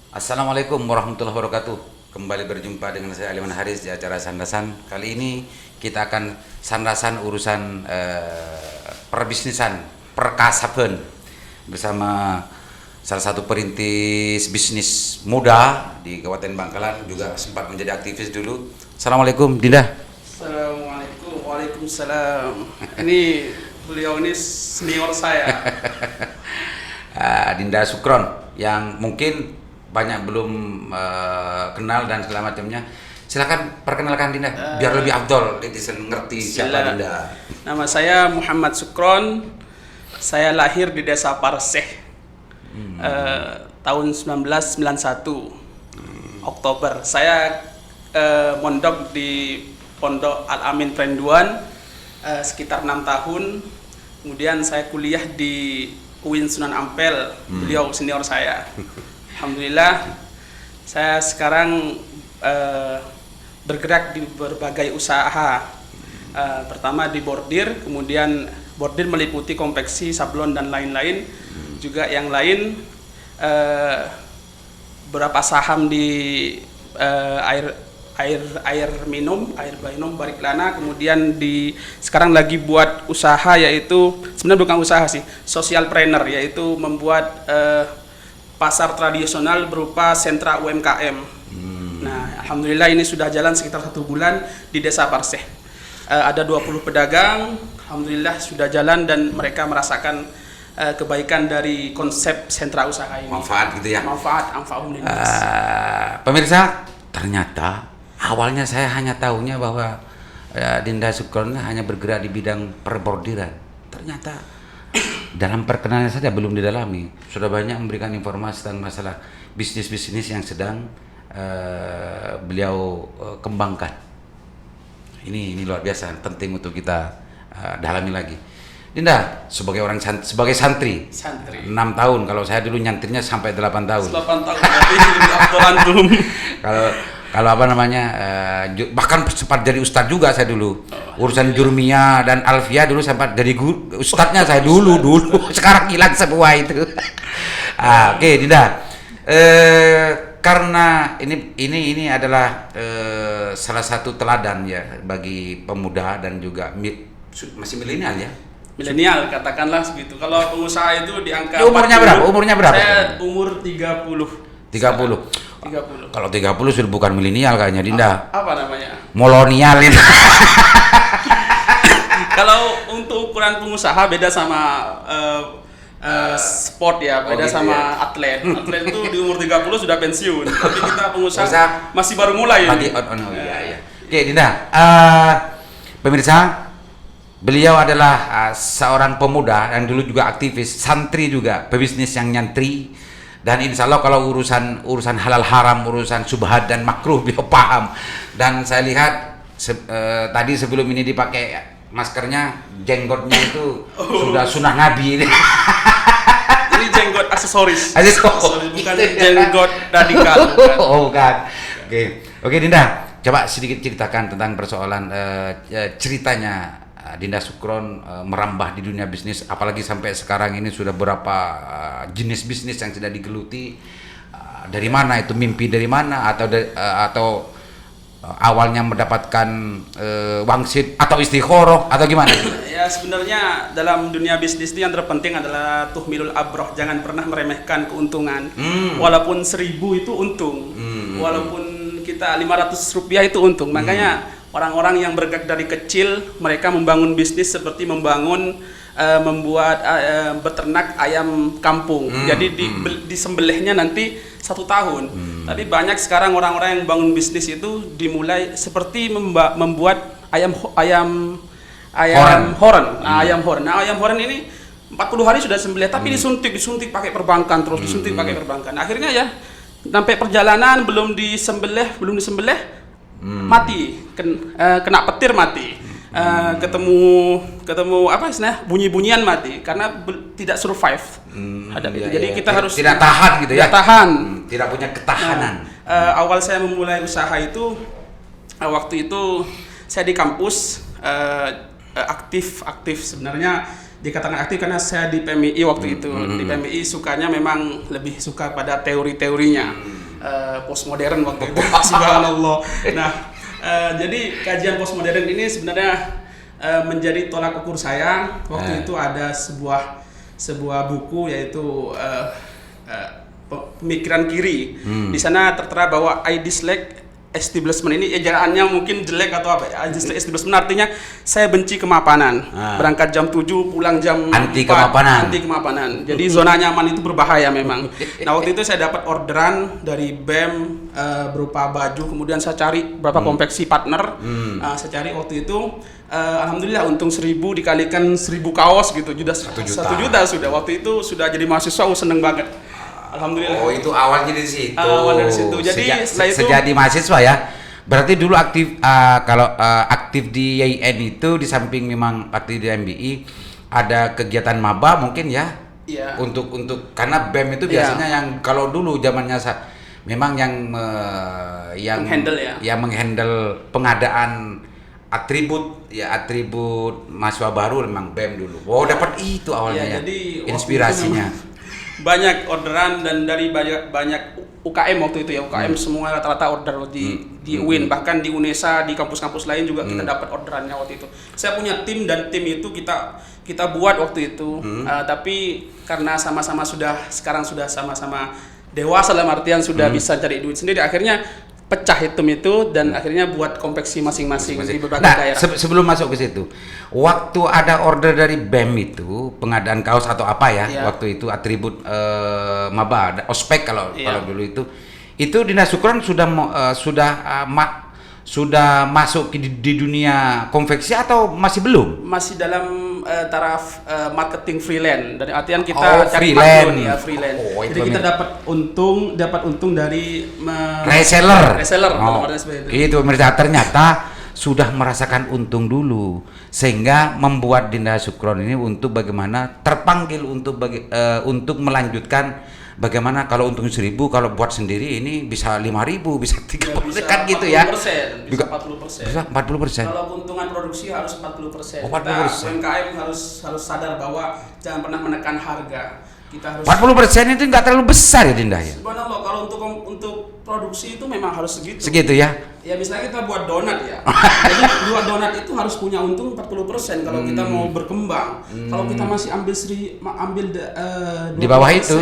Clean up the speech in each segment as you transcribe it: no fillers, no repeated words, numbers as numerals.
Assalamualaikum warahmatullahi wabarakatuh. Kembali berjumpa dengan saya Aliman Haris di acara Sandasan. Kali ini kita akan sandasan urusan perbisnisan, perkasapan bersama salah satu perintis bisnis muda di Kabupaten Bangkalan, juga sempat menjadi aktivis dulu. Assalamualaikum Dinda. Assalamualaikum, waalaikumsalam. Ini beliau ini senior saya. Dinda Sukron yang mungkin banyak belum kenal dan segala macamnya. Silakan perkenalkan Dinda biar lebih afdol netizen ngerti siapa Dinda. Nama saya Muhammad Sukron. Saya lahir di Desa Parseh tahun 1991 Oktober. Saya mondok di Pondok Al-Amin Prenduan sekitar 6 tahun. Kemudian saya kuliah di UIN Sunan Ampel. Beliau senior saya. Alhamdulillah, saya sekarang bergerak di berbagai usaha. Pertama di bordir, kemudian bordir meliputi konveksi, sablon dan lain-lain. Juga yang lain beberapa saham di air minum Bariklana. Kemudian sekarang lagi buat usaha, yaitu sebenarnya bukan usaha sih, socialpreneur, yaitu membuat pasar tradisional berupa sentra UMKM. Nah, alhamdulillah ini sudah jalan sekitar 1 bulan di Desa Parseh. Ada 20 pedagang, alhamdulillah sudah jalan dan mereka merasakan kebaikan dari konsep sentra usaha ini. Manfaat gitu ya. Manfaat, Pemirsa, ternyata awalnya saya hanya tahunya bahwa Dinda Sukron hanya bergerak di bidang perbordiran. Ternyata dalam perkenalan saja belum didalami, sudah banyak memberikan informasi tentang masalah bisnis-bisnis yang sedang beliau kembangkan. Ini luar biasa, penting untuk kita dalami lagi. Dinda, sebagai sebagai santri 6 tahun, kalau saya dulu nyantrinya sampai 8 tahun. 8 tahun, berarti lebih afdol antum. Kalau apa namanya, bahkan sempat jadi ustadz juga saya dulu. Urusan Jurmiyah dan Alfiyah dulu sempat jadi ustadznya saya dulu. Sekarang hilang semua itu. Oke, Dinda. Karena ini adalah salah satu teladan ya bagi pemuda dan juga masih milenial ya. Milenial katakanlah segitu. Kalau pengusaha itu di angka Umurnya berapa? Saya umur 30. 30. Kalau 30 sudah bukan milenial kayaknya Dinda. Apa namanya? Molonial ini. Kalau untuk ukuran pengusaha beda sama sport ya, beda gitu sama ya. atlet. Atlet itu di umur 30 sudah pensiun, tapi kita pengusaha masih baru mulai. Iya. Oke, Dinda. Pemirsa, beliau adalah seorang pemuda yang dulu juga aktivis, santri juga, pebisnis yang nyantri. Dan insya Allah kalau urusan halal haram, urusan subhat dan makruh beliau paham. Dan saya lihat tadi sebelum ini dipakai maskernya, jenggotnya itu sudah sunnah Nabi ini. Ini jenggot aksesoris. Bukan Gitu. jenggot radikal. Bukan. Oke Dinda, coba sedikit ceritakan tentang persoalan ceritanya Dinda Sukron merambah di dunia bisnis, apalagi sampai sekarang ini sudah berapa jenis bisnis yang sudah digeluti. Dari mana itu, mimpi dari mana, atau awalnya mendapatkan wangsit atau istikharah atau gimana? Ya, sebenarnya dalam dunia bisnis itu yang terpenting adalah tuhmilul abroh, jangan pernah meremehkan keuntungan. Walaupun 1000 itu untung, walaupun kita 500 rupiah itu untung. Makanya orang-orang yang bergerak dari kecil, mereka membangun bisnis seperti membuat beternak ayam kampung. Jadi disembelihnya nanti 1 tahun. Tapi banyak sekarang orang-orang yang bangun bisnis itu dimulai seperti membuat ayam horen. Ayam horen ini 40 hari sudah sembelih, tapi disuntik pakai perbankan, terus disuntik pakai perbankan. Akhirnya ya sampai perjalanan belum disembelih mati, kena petir mati, ketemu apa istilahnya, bunyi-bunyian mati karena tidak survive hadap itu. Jadi kita harus tidak tahan gitu ya. Tidak punya ketahanan. Awal saya memulai usaha itu, waktu itu saya di kampus aktif sebenarnya. Dikatakan aktif karena saya di PMI waktu itu. Di PMI sukanya memang lebih suka pada teori-teorinya. postmodern waktu itu. Subhanallah. Nah, jadi kajian postmodern ini sebenarnya menjadi tolak ukur saya. Waktu itu ada sebuah buku yaitu pemikiran kiri. Di sana tertera bahwa I dislike establishment ini ejaannya mungkin jelek atau apa. Establishment artinya saya benci kemapanan. Berangkat jam 7, pulang jam anti 4, kemapanan. Anti kemapanan. Jadi zona nyaman itu berbahaya memang. Nah, waktu itu saya dapat orderan dari BEM berupa baju, kemudian saya cari berapa konveksi partner. Saya cari waktu itu alhamdulillah untung 1.000 dikalikan 1.000 kaos gitu, sudah 1 juta sudah. Waktu itu sudah jadi mahasiswa, seneng banget. Alhamdulillah. Oh, itu awalnya dari situ. Awal dari situ. Jadi setelah itu sejadi mahasiswa ya. Berarti dulu aktif kalau aktif di YIN itu di samping memang aktif di MBI ada kegiatan maba mungkin ya. Iya. Untuk karena BEM itu biasanya yang kalau dulu zamannya memang yang menghandle ya. Yang menghandle pengadaan atribut mahasiswa baru memang BEM dulu. Oh, dapat itu awalnya ya. Jadi inspirasinya. Banyak orderan dan dari banyak UKM waktu itu ya, UKM semua rata-rata order di UIN, bahkan di UNESA, di kampus-kampus lain juga kita dapat orderannya waktu itu. Saya punya tim dan tim itu kita buat waktu itu, tapi karena sekarang sudah sama-sama dewasa dalam artian sudah bisa cari duit sendiri, akhirnya pecah itu dan akhirnya buat konveksi masing-masing di beberapa daerah. Sebelum masuk ke situ, waktu ada order dari BEM itu pengadaan kaos atau apa ya, waktu itu atribut maba, ospek kalau dulu itu Dinas Sukron sudah masuk di dunia konveksi atau masih belum? Masih dalam taraf marketing freelance. Dari artian kita cari freelance. Jadi kita dapat untung dari reseller. Itu pemirsa, ternyata sudah merasakan untung dulu sehingga membuat Dinas Sukron ini untuk bagaimana terpanggil untuk melanjutkan bagaimana kalau untung 1.000, kalau buat sendiri ini bisa 5.000, bisa 30 kan gitu ya. Bisa 40%. Bisa 40%. Kalau keuntungan produksi harus 40%. Oh, 40%. UMKM harus sadar bahwa jangan pernah menekan harga. Kita harus 40% itu nggak terlalu besar ya Dinda ya. Subhanallah, kalau untuk produksi itu memang harus segitu. Segitu ya. Ya misalnya kita buat donat ya. Jadi buat donat itu harus punya untung 40% kalau kita mau berkembang. Kalau kita masih ambil di bawah itu,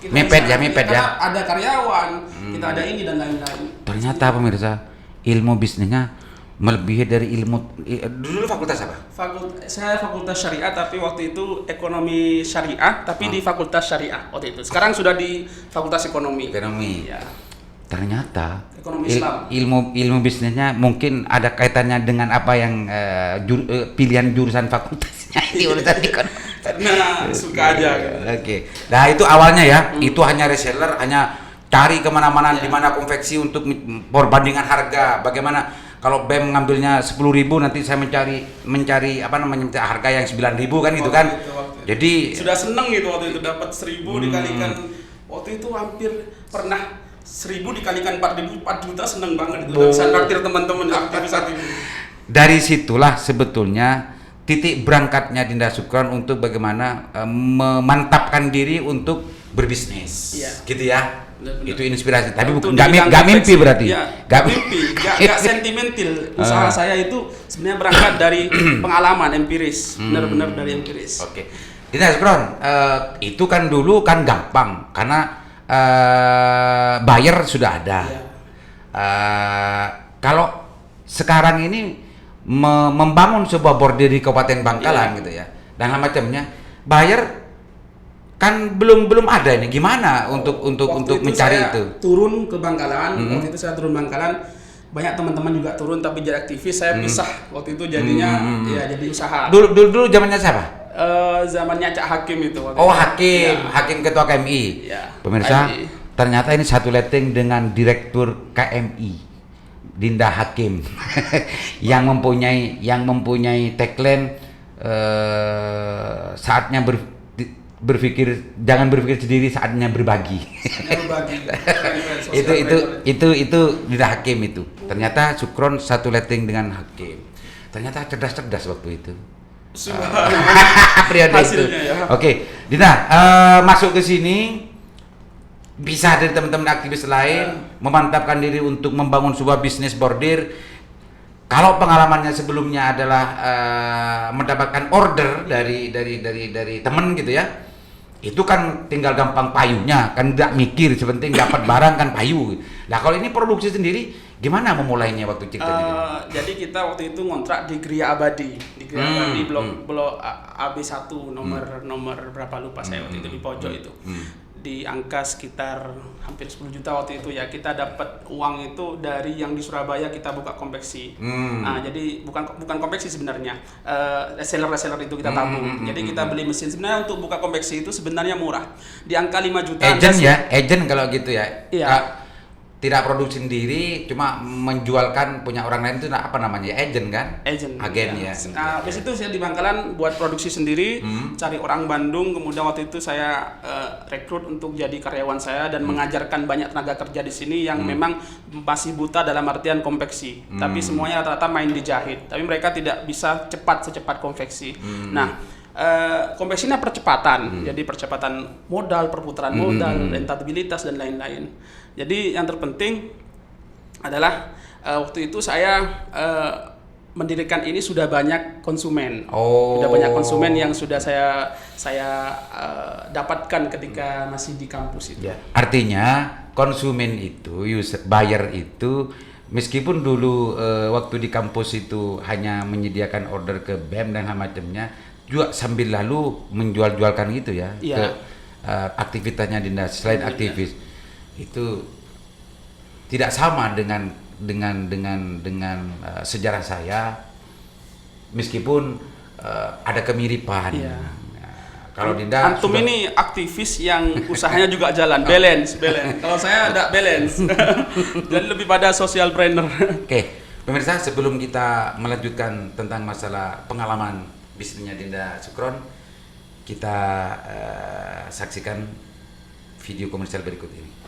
kita mepet kita ya. Ada karyawan, kita ada ini dan lain-lain. Ternyata pemirsa, ilmu bisnisnya melebihi dari ilmu. Dulu fakultas apa? Saya fakultas syariah, tapi waktu itu ekonomi syariah, tapi di fakultas syariah waktu itu. Sekarang sudah di fakultas ekonomi. Ya. Ternyata ekonomi Islam. ilmu bisnisnya mungkin ada kaitannya dengan apa yang pilihan jurusan fakultasnya di urusan ekonomi. Karena suka aja. Oke. Nah itu awalnya ya, itu hanya reseller, hanya cari kemana-mana di mana konveksi untuk perbandingan harga. Bagaimana kalau BEM ngambilnya 10.000, nanti saya mencari apa namanya harga yang 9.000 kan gitu kan. Jadi sudah seneng gitu waktu itu dapat 1.000 dikalikan, waktu itu hampir pernah 1.000 dikalikan 4.000, 4 juta, seneng banget itu. Bisa traktir teman-teman aktivis. Dari situlah sebetulnya titik berangkatnya Dinas Sukron untuk bagaimana memantapkan diri untuk berbisnis, gitu ya. Benar. Itu inspirasi, tapi nggak mimpi berarti. Nggak mimpi, nggak sentimental. Usaha saya itu sebenarnya berangkat dari pengalaman empiris, benar-benar dari empiris. Oke. Dinas Sukron, itu kan dulu kan gampang karena buyer sudah ada. Kalau sekarang ini membangun sebuah border di Kabupaten Bangkalan gitu ya, dan macamnya, buyer kan belum ada ini, gimana untuk mencari itu? Turun ke Bangkalan, waktu itu saya turun Bangkalan, banyak teman-teman juga turun, tapi jadi aktivis saya pisah waktu itu jadinya ya jadi usaha. Dulu zamannya siapa? Zamannya Cak Hakim itu. Hakim, Hakim ketua KMI. Ya, pemirsa, ternyata ini satu letting dengan direktur KMI Dinda Hakim yang mempunyai tagline saatnya jangan berpikir sendiri, saatnya berbagi. itu Dinda Hakim itu. Ternyata Sukron satu letting dengan Hakim. Ternyata cerdas waktu itu. Periode itu. Ya. Oke, Dinda, masuk ke sini bisa dari teman-teman aktivis lain memantapkan diri untuk membangun sebuah bisnis bordir. Kalau pengalamannya sebelumnya adalah mendapatkan order dari teman gitu ya, itu kan tinggal gampang payunya, kan nggak mikir, sepenting dapat barang kan payu. Nah kalau ini produksi sendiri, gimana memulainya waktu ceritanya? Jadi kita waktu itu ngontrak di Gria Abadi, blok AB1 nomor berapa lupa saya waktu itu di pojok itu. Di angka sekitar hampir 10 juta waktu itu ya. Kita dapat uang itu dari yang di Surabaya kita buka konveksi. Nah, jadi bukan konveksi sebenarnya. Reseller itu kita tabung. Jadi kita beli mesin. Sebenarnya untuk buka konveksi itu sebenarnya murah. Di angka 5 juta. Agent kalau gitu ya. Iya. Tidak produksi sendiri, cuma menjualkan punya orang lain itu apa namanya? Agent kan? Agen ya. Nah, habis itu saya di Bangkalan buat produksi sendiri, cari orang Bandung, kemudian waktu itu saya rekrut untuk jadi karyawan saya dan mengajarkan banyak tenaga kerja di sini yang memang masih buta dalam artian konveksi. Tapi semuanya rata-rata main di jahit. Tapi mereka tidak bisa secepat konveksi. Nah, konveksinya percepatan, jadi percepatan modal, perputaran modal, rentabilitas dan lain-lain. Jadi yang terpenting adalah waktu itu saya mendirikan ini sudah banyak konsumen, sudah banyak konsumen yang sudah saya dapatkan ketika masih di kampus itu. Ya. Artinya konsumen itu, buyer itu, meskipun dulu waktu di kampus itu hanya menyediakan order ke BEM dan macamnya, juga sambil lalu menjual-jualkan gitu ya, ke aktivitasnya Dinda selain aktivis. Itu tidak sama dengan sejarah saya, meskipun ada kemiripan. Kalau Dinda antum ini aktivis yang usahanya juga jalan, balance. Kalau saya tidak balance. Dan lebih pada social brainer. Oke, pemirsa, sebelum kita melanjutkan tentang masalah pengalaman bisnisnya Dinda Sukron, kita saksikan video komersial berikut ini.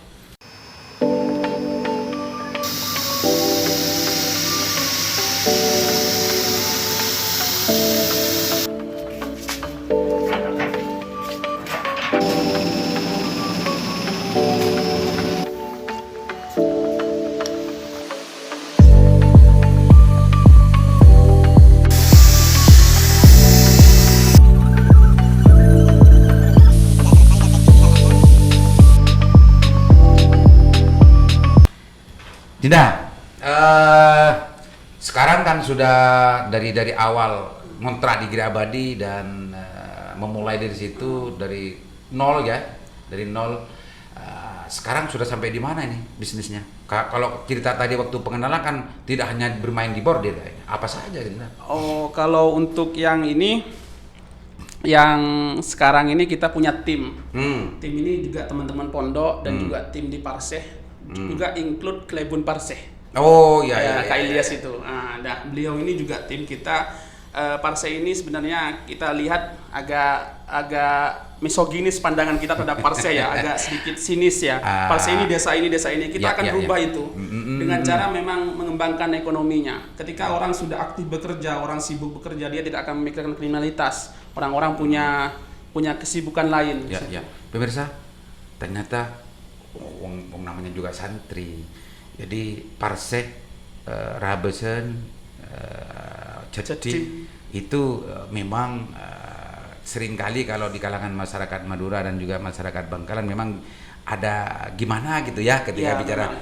Dinda, sekarang kan sudah dari awal ngontrak di Gria Abadi dan memulai dari situ dari nol ya, dari nol. Sekarang sudah sampai di mana ini bisnisnya? Kalau cerita tadi waktu pengenalan kan tidak hanya bermain di bordir, apa saja Dinda? Oh, kalau untuk yang ini, yang sekarang ini kita punya tim. Tim ini juga teman-teman pondok dan juga tim di Parseh. Juga include Klebun Parseh. Oh iya. Kak Ilyas itu. Nah, beliau ini juga tim kita. Parseh ini sebenarnya kita lihat agak misoginis pandangan kita terhadap Parseh ya, agak sedikit sinis ya. Parseh ini desa ini. Kita akan rubah itu dengan cara memang mengembangkan ekonominya. Ketika orang sudah aktif bekerja, orang sibuk bekerja, dia tidak akan memikirkan kriminalitas. Orang-orang punya kesibukan lain. Ya. Pemirsa, ternyata namanya juga santri. Jadi Parseh, Rabesen, Ceti itu memang seringkali kalau di kalangan masyarakat Madura dan juga masyarakat Bangkalan memang ada gimana gitu ya ketika bicara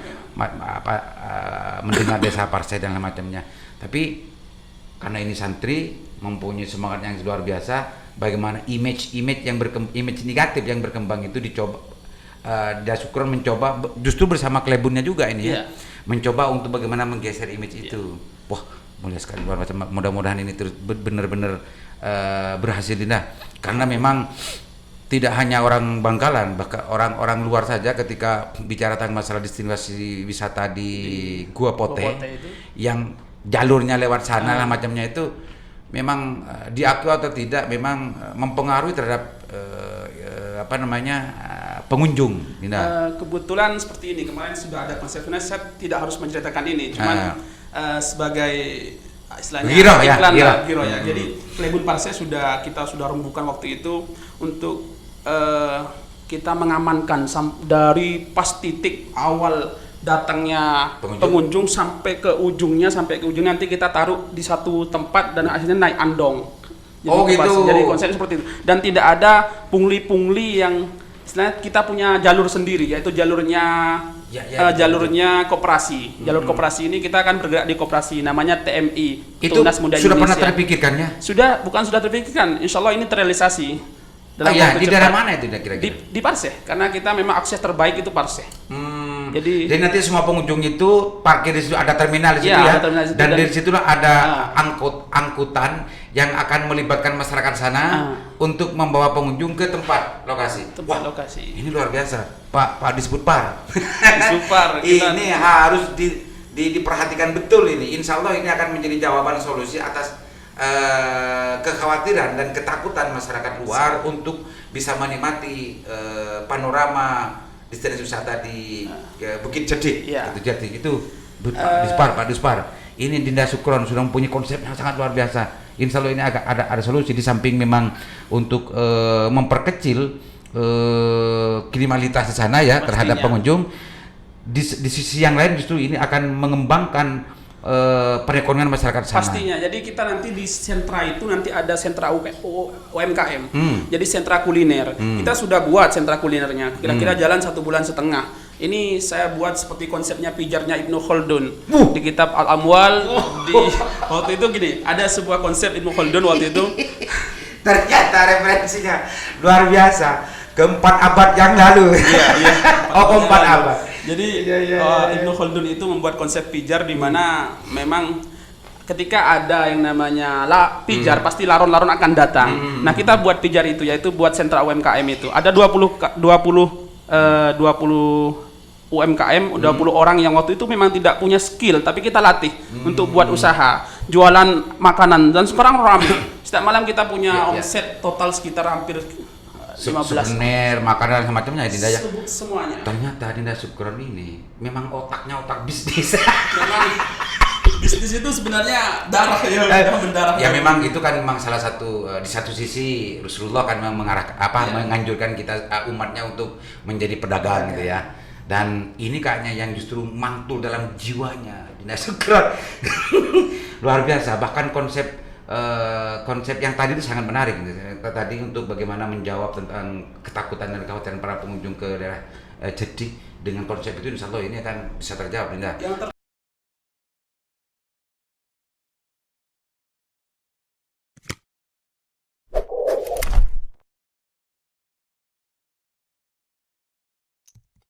mendengar desa Parseh dan macamnya. Tapi karena ini santri mempunyai semangat yang luar biasa, bagaimana image negatif yang berkembang itu dicoba. Dinda Sukron mencoba justru bersama Klebunnya juga ini ya, mencoba untuk bagaimana menggeser image itu. Wah, mulia sekali, luar biasa. Mudah-mudahan ini terus benar-benar berhasil Dinda, karena memang tidak hanya orang Bangkalan, bahkan orang-orang luar saja ketika bicara tentang masalah destinasi wisata di Gua Pote yang jalurnya lewat sana lah macamnya itu memang diakui atau tidak memang mempengaruhi terhadap pengunjung. Kebetulan seperti ini, kemarin sudah ada konsepnya, saya tidak harus menceritakan ini, cuman sebagai istilahnya giro ya. Jadi Klebun Parseh kita sudah rembukan waktu itu untuk kita mengamankan dari pas titik awal datangnya pengunjung sampai ke ujungnya nanti kita taruh di satu tempat dan akhirnya naik andong. Gitu. Jadi konsepnya seperti itu. Dan tidak ada pungli-pungli yang istilahnya kita punya jalur sendiri, yaitu jalurnya jalurnya koperasi. Jalur koperasi ini kita akan bergerak di koperasi namanya TMI. Itu Tunas Muda sudah Indonesia. pernah terpikirkannya? Bukan sudah terpikirkan. Insya Allah ini terrealisasi. Di daerah mana itu kira-kira? Di Parseh, karena kita memang akses terbaik itu Parseh. Jadi nanti semua pengunjung itu parkir di situ, ada terminal di situ ya, ada terminal di situ, dan dari situlah ada angkutan yang akan melibatkan masyarakat sana untuk membawa pengunjung ke tempat lokasi. Lokasi. Ini luar biasa, Pak disebut Par. Super. Ini harus diperhatikan betul ini. Insya Allah ini akan menjadi jawaban solusi atas kekhawatiran dan ketakutan masyarakat luar untuk bisa menikmati panorama destinasi wisata di Bukit Jedih. Itu Pak Dispar. Ini Dinda Sukron sudah mempunyai konsep yang sangat luar biasa. Insya Allah ini ada solusi di samping memang untuk memperkecil kriminalitas di sana ya. Pastinya. Terhadap pengunjung. Di sisi yang lain justru ini akan mengembangkan perekonomian masyarakat sana. Pastinya. Jadi kita nanti di sentra itu nanti ada sentra UMKM. Jadi sentra kuliner. Kita sudah buat sentra kulinernya. Kira-kira jalan 1,5 bulan. Ini saya buat seperti konsepnya pijarnya Ibnu Khaldun di kitab Al-Amwal. Waktu itu gini, ada sebuah konsep Ibnu Khaldun waktu itu. Ternyata referensinya luar biasa. Ke-4 abad yang lalu. Iya. 4 abad. Jadi Ibnu Khaldun itu membuat konsep pijar di mana memang ketika ada yang namanya pijar pasti laron-laron akan datang. Nah, kita buat pijar itu yaitu buat sentra UMKM itu. Ada 20 UMKM, 20 orang yang waktu itu memang tidak punya skill tapi kita latih untuk buat usaha, jualan makanan dan sekarang ramai. Setiap malam kita punya omset total sekitar hampir 15 souvenir, makanan semacamnya Dinda ya. Semuanya. Ternyata Dinda Sukron ini memang otaknya otak bisnis. Memang bisnis itu sebenarnya darah mendarah. Ya memang itu kan memang salah satu di satu sisi Rasulullah kan memang menganjurkan kita umatnya untuk menjadi pedagang gitu ya. Dan ini kayaknya yang justru mantul dalam jiwanya Dinda Sukron. Luar biasa, bahkan konsep yang tadi itu sangat menarik tadi untuk bagaimana menjawab tentang ketakutan dan kekhawatiran para pengunjung ke daerah Jedih. Dengan konsep itu insya Allah ini akan bisa terjawab, Dinda. Yang